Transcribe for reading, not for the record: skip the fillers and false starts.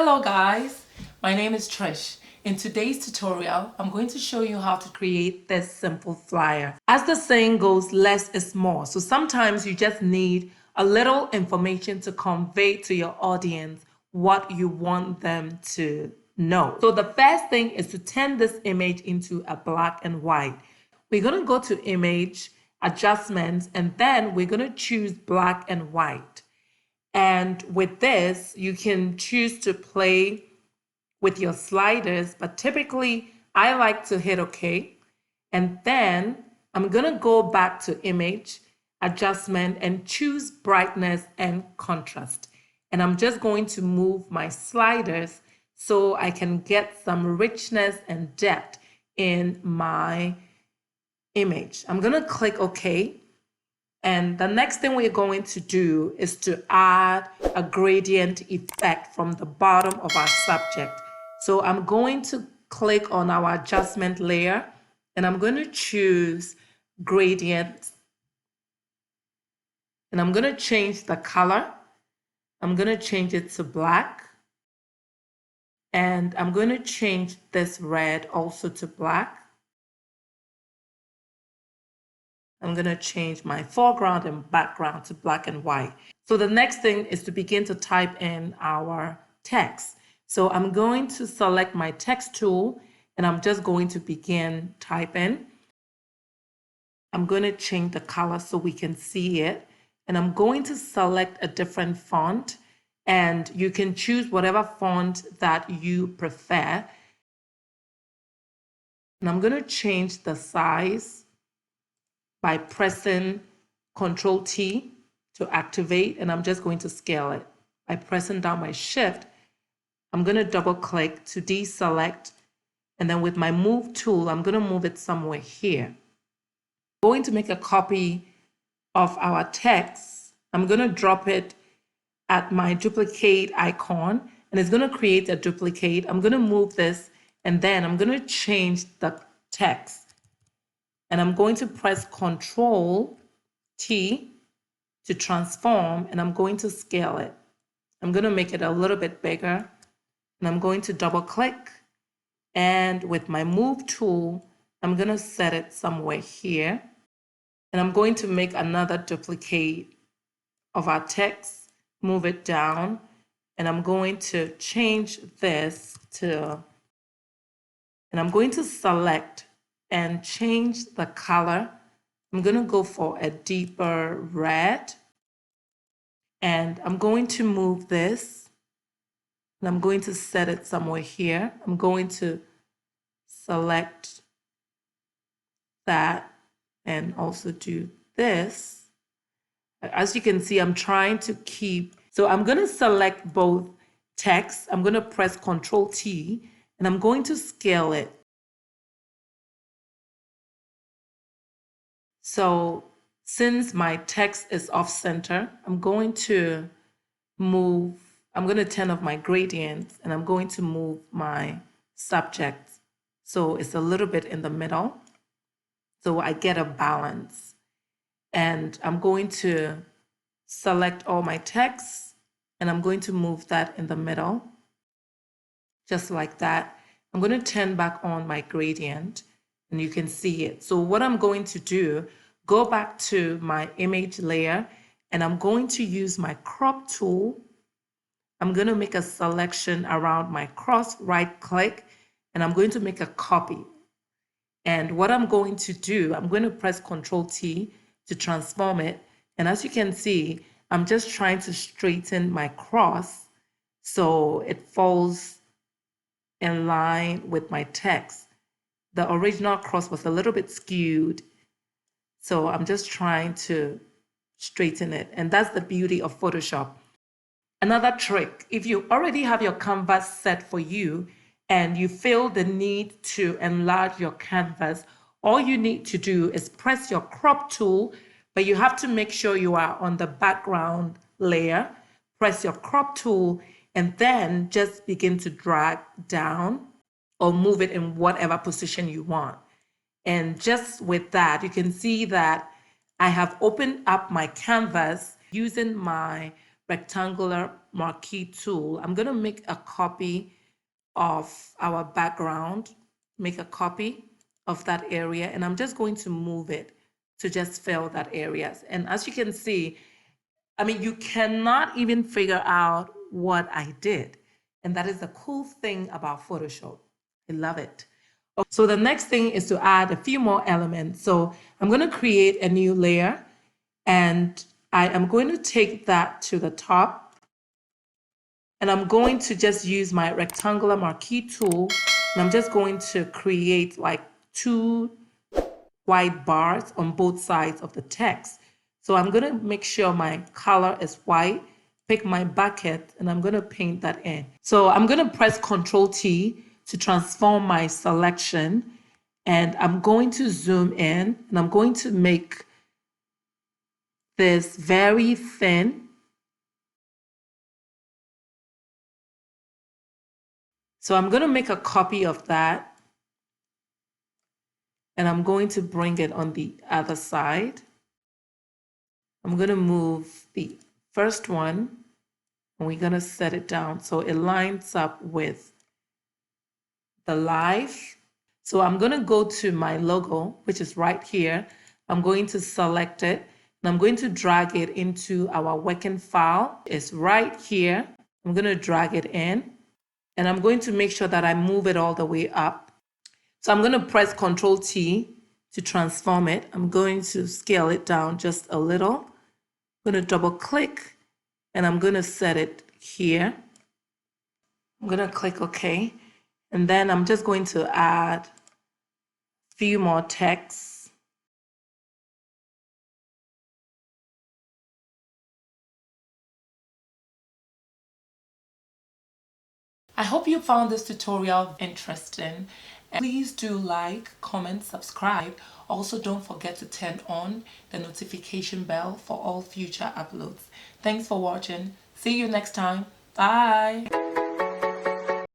Hello guys, my name is Trish. In today's tutorial, I'm going to show you how to create this simple flyer. As the saying goes, less is more. So sometimes you just need a little information to convey to your audience what you want them to know. So the first thing is to turn this image into a black and white. We're going to go to Image, Adjustments, and then we're going to choose black and white. And with this, you can choose to play with your sliders, but typically I like to hit OK. And then I'm going to go back to Image, Adjustment, and choose Brightness and Contrast. And I'm just going to move my sliders so I can get some richness and depth in my image. I'm going to click OK. And the next thing we're going to do is to add a gradient effect from the bottom of our subject. So I'm going to click on our adjustment layer and I'm going to choose gradient. And I'm going to change the color. I'm going to change it to black. And I'm going to change this red also to black. I'm going to change my foreground and background to black and white. So the next thing is to begin to type in our text. So I'm going to select my text tool and I'm just going to begin typing. I'm going to change the color so we can see it. And I'm going to select a different font and you can choose whatever font that you prefer. And I'm going to change the size by pressing Ctrl T to activate, and I'm just going to scale it. By pressing down my Shift, I'm going to double click to deselect, and then with my Move tool, I'm going to move it somewhere here. I'm going to make a copy of our text. I'm going to drop it at my duplicate icon, and it's going to create a duplicate. I'm going to move this, and then I'm going to change the text. And I'm going to press Ctrl T to transform, and I'm going to scale it. I'm going to make it a little bit bigger, and I'm going to double click. And with my Move tool, I'm going to set it somewhere here. And I'm going to make another duplicate of our text, move it down, and I'm going to change this to, and I'm going to select and change the color. I'm going to go for a deeper red. And I'm going to move this. And I'm going to set it somewhere here. I'm going to select that and also do this. As you can see, I'm trying to keep, so I'm going to select both text. I'm going to press Ctrl T and I'm going to scale it. So since my text is off center, I'm going to turn off my gradient and I'm going to move my subject. So it's a little bit in the middle. So I get a balance. And I'm going to select all my text and I'm going to move that in the middle. Just like that. I'm going to turn back on my gradient and you can see it. So what I'm going to do, go back to my image layer and I'm going to use my crop tool. I'm going to make a selection around my cross, right click, and I'm going to make a copy. And what I'm going to do, I'm going to press Ctrl T to transform it. And as you can see, I'm just trying to straighten my cross so it falls in line with my text. The original cross was a little bit skewed. So I'm just trying to straighten it. And that's the beauty of Photoshop. Another trick, if you already have your canvas set for you and you feel the need to enlarge your canvas, all you need to do is press your crop tool, but you have to make sure you are on the background layer. Press your crop tool and then just begin to drag down or move it in whatever position you want. And just with that, you can see that I have opened up my canvas using my rectangular marquee tool. I'm going to make a copy of our background, make a copy of that area, and I'm just going to move it to just fill that area. And as you can see, I mean, you cannot even figure out what I did. And that is the cool thing about Photoshop. I love it. So the next thing is to add a few more elements. So I'm going to create a new layer, and I am going to take that to the top, and I'm going to just use my rectangular marquee tool, and I'm just going to create like 2 white bars on both sides of the text. So I'm going to make sure my color is white, pick my bucket, and I'm going to paint that in. So I'm going to press Ctrl T to transform my selection, and I'm going to zoom in, and I'm going to make this very thin. So I'm going to make a copy of that, and I'm going to bring it on the other side. I'm going to move the first one, and we're going to set it down so it lines up with the live. So I'm going to go to my logo, which is right here. I'm going to select it, and I'm going to drag it into our working file. It's right here. I'm going to drag it in, and I'm going to make sure that I move it all the way up. So I'm going to press Ctrl T to transform it. I'm going to scale it down just a little. I'm going to double click, and I'm going to set it here. I'm going to click OK. And then I'm just going to add a few more texts. I hope you found this tutorial interesting. Please do like, comment, subscribe. Also, don't forget to turn on the notification bell for all future uploads. Thanks for watching. See you next time. Bye.